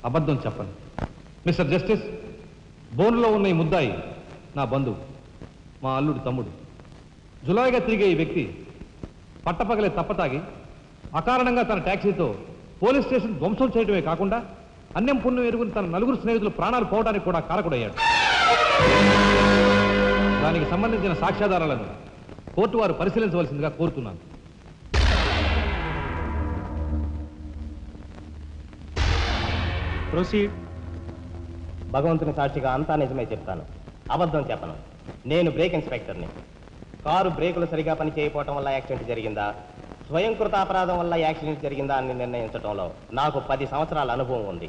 అబద్ధం చెప్పను. Mister justice, బోన్లో ఉన్న ఈ ముద్దాయి నా బంధువు, మా అల్లుడు తమ్ముడు. జులాయిగా తిరిగే ఈ వ్యక్తి పట్టపగలే తప్పతాగి అకారణంగా తన ట్యాక్సీతో పోలీస్ స్టేషన్ ధ్వంసం చేయడమే కాకుండా అన్యం పుణ్యం ఎరుగుని తన నలుగురు స్నేహితులు ప్రాణాలు పోవడానికి కూడా కారకుడయ్యాడు. దానికి సంబంధించిన సాక్ష్యాధారాలను కోర్టు వారు పరిశీలించవలసిందిగా కోరుతున్నాను. ప్రొసీడ్. భగవంతుని సాక్షిగా అంతా నిజమే చెప్తాను, అబద్ధం చెప్పను. నేను బ్రేక్ ఇన్స్పెక్టర్ని. కారు బ్రేకులు సరిగా పని చేయకపోవటం వల్ల యాక్సిడెంట్ జరిగిందా, స్వయంకృత అపరాధం వల్ల యాక్సిడెంట్ జరిగిందా అని నిర్ణయించడంలో నాకు 10 సంవత్సరాల అనుభవం ఉంది.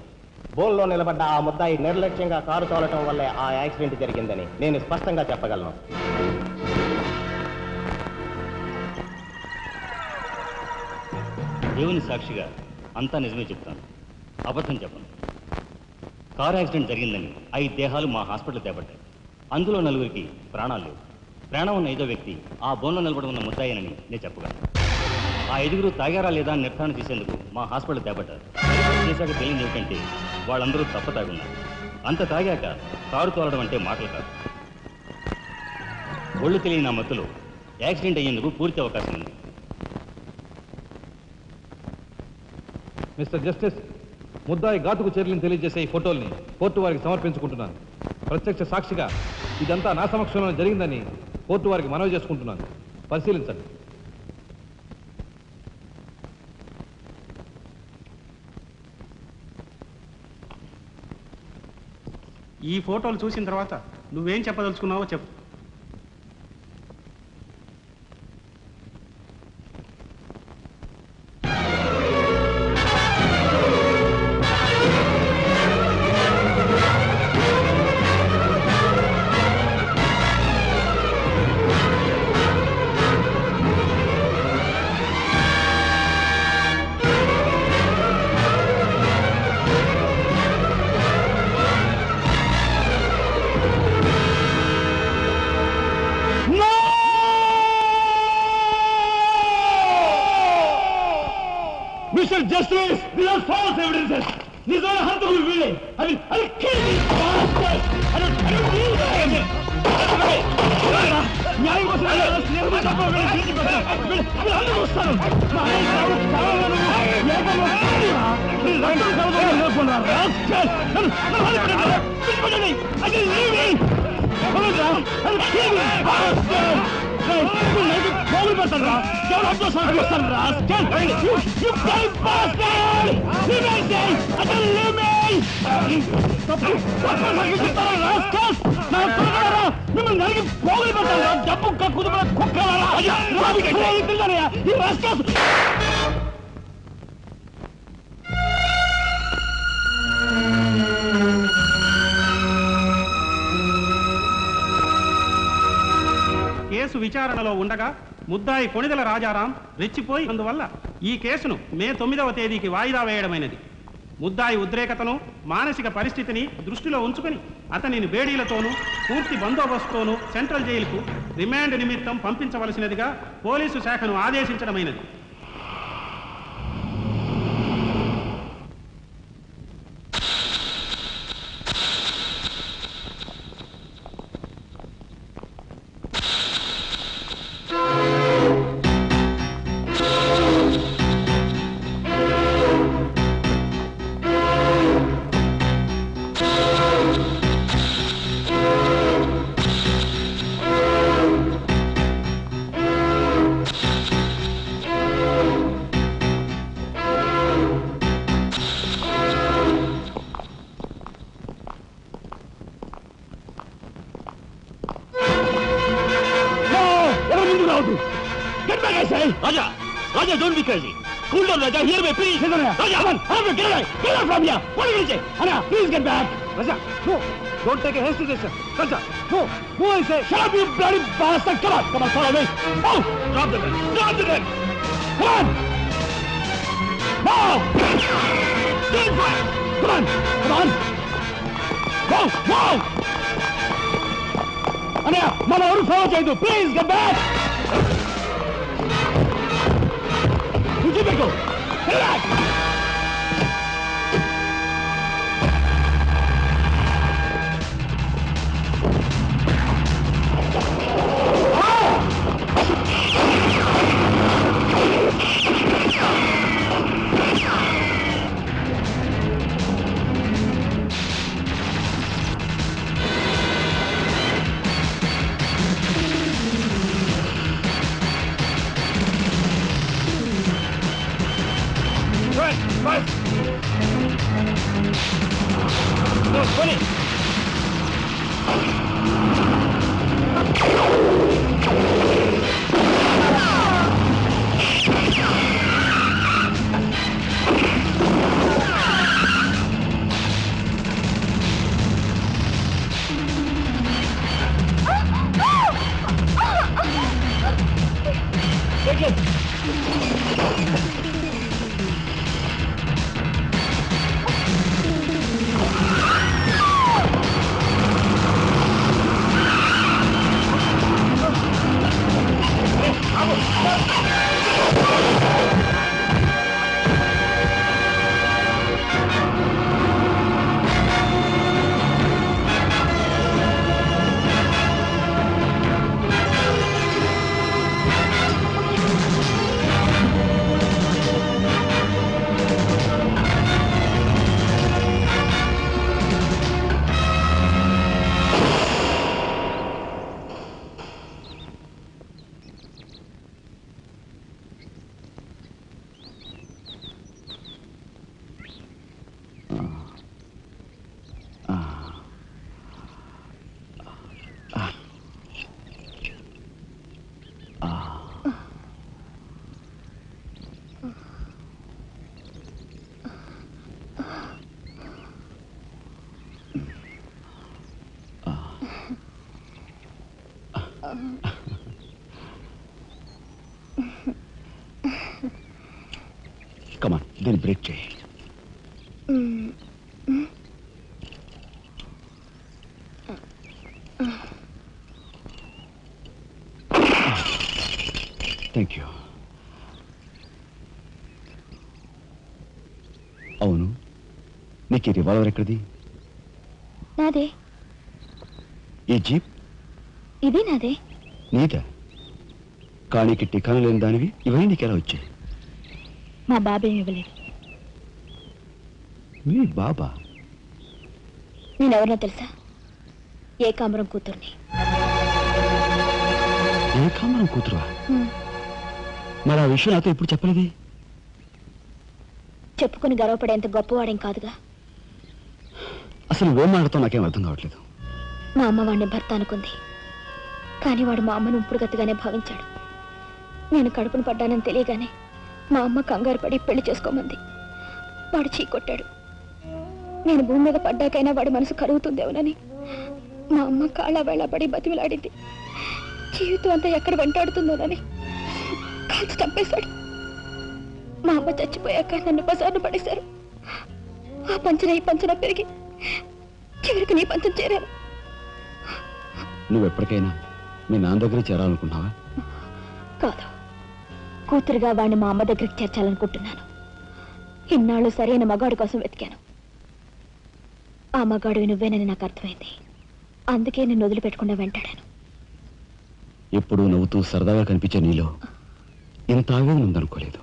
బోన్లో నిలబడ్డ ఆ ముద్దాయి నిర్లక్ష్యంగా కారు తోలటం వల్లే ఆ యాక్సిడెంట్ జరిగిందని నేను స్పష్టంగా చెప్పగలను. దేవుని సాక్షిగా అంతా నిజమే చెప్తాను, అబద్ధం చెప్పను. కారు యాక్సిడెంట్ జరిగిందని 5 దేహాలు మా హాస్పిటల్ తేబడ్డాయి. అందులో 4గురికి ప్రాణాలు లేవు. ప్రాణం ఉన్న 5వ వ్యక్తి ఆ బోన్లో నిలబడి ఉన్న ముద్దాయనని నేను చెప్పగలను. ఆ 5గురు తాగారా లేదా నిర్ధారణ చేసేందుకు మా హాస్పిటల్ తేబడ్డారు. చేశాక తెలియదు ఏమిటంటే వాళ్ళందరూ తప్ప తాగున్నారు. అంత తాగాక కారు తోలడం అంటే మాటలు కాదు. ఒళ్ళు తెలియని ఆ మత్తులో యాక్సిడెంట్ అయ్యేందుకు పూర్తి అవకాశం ఉంది. మిస్టర్ జస్టిస్, ముద్దాయి ఘాతుకు చర్యలను తెలియజేసే ఈ ఫోటోల్ని కోర్టు వారికి సమర్పించుకుంటున్నాను. ప్రత్యక్ష సాక్షిగా ఇదంతా నా సమక్షంలో జరిగిందని కోర్టు వారికి మనవి చేసుకుంటున్నాను. పరిశీలించండి. ఈ ఫోటోలు చూసిన తర్వాత నువ్వేం చెప్పదలుచుకున్నావో చెప్పు. Justice! These are false evidences! These are hantulu willing! I'll kill these bastards! I don't need them! న్యాయం కోసం మిమ్మల్ని నరికి పోగులు పెట్టారా డబ్బు కుదుపల కుక్కలారా ఈ రాష్ట్రం కేసు విచారణలో ఉండగా ముద్దాయి కొణిదెల రాజారాం రెచ్చిపోయి అందువల్ల ఈ కేసును మే 9వ తేదీకి వాయిదా వేయడమైనది. ముద్దాయి ఉద్రేకతను మానసిక పరిస్థితిని దృష్టిలో ఉంచుకొని అతనిని బేడీలతోనూ పూర్తి బందోబస్తుతోనూ సెంట్రల్ జైలుకు రిమాండ్ నిమిత్తం పంపించవలసినదిగా పోలీసు శాఖను ఆదేశించడమైనది. Raja! Raja, don't be crazy! Cool down, Raja! Hear me, please! Raja, come on! Get away! Get away from here! What are you going to say? Anna, please get back! Raja, no! Don't take a hasty decision. Raja, no! No, I say! Shut up, you bloody bastard! Come on! Come on, follow me! Oh! Drop the gun! Drop the gun! Come on! Now! Stand fire! Come on! Come on! Go! Go! Anna, Mama, ఎవరు follow చేయదు! Please get back! Go! Get back! కమాన్, దీన్ని break చేయి. Thank you. అవును, నీకు ఈ revolver ఎక్కడిది? నాదే. ఈ జీప్? ఇది నాదే. నీదా? కానీకి టికాను లేని దానివి ఇవన్నీ నీకెలా వచ్చాయి? మా బాబేం ఇవ్వలేదు. మీ బాబా? నేనెవరినో తెలుసా? ఏకాంబరం కూతుర్ని. ఏకాంబరం కూతురువా? మరి ఆ విషయం నాతో ఎప్పుడు చెప్పలేదే? చెప్పుకుని గర్వపడేంత గొప్పవాడేం కాదుగా. అసలు నువ్వేం మాట్లాడుతావు నాకేం అర్థం కావట్లేదు. మా అమ్మ వాడిని భర్త అనుకుంది, కానీ వాడు మా అమ్మను ఉంపుడుగతిగానే భావించాడు. నేను కడుపును పడ్డానని తెలియగానే మా అమ్మ కంగారు పడి పెళ్లి చేసుకోమంది. వాడు చీకొట్టాడు. నేను భూమి మీద పడ్డాకైనా వాడి మనసు కరుగుతుందేమోనని మా అమ్మ కాళ్ళ వేళ పడి బతిమిలాడింది. జీవితం అంతా ఎక్కడ వెంటాడుతుందోనని కాల్చి చంపేశాడు. మా అమ్మ చచ్చిపోయాక నన్ను బజార్ను పడేశారు. ఆ పంచన ఈ పంచన పెరిగి చివరికి నీ పంచం చేరాను. నువ్వు ఎప్పటికైనా మీ నాన్న దగ్గర చేరాలనుకున్నావా? కాదు, కూతురుగా వాడిని మా అమ్మ దగ్గరికి చేర్చాలనుకుంటున్నాను. ఇన్నాళ్ళు సరైన మగాడు కోసం వెతికాను. ఆ మగాడు నువ్వేనని నాకు అర్థమైంది. అందుకే నేను వదిలిపెట్టకుండా వెంటాడాను. ఎప్పుడూ నవ్వుతూ సరదాగా కనిపించే నీలో ఇంత ఆవేదన ఉందనుకోలేదు.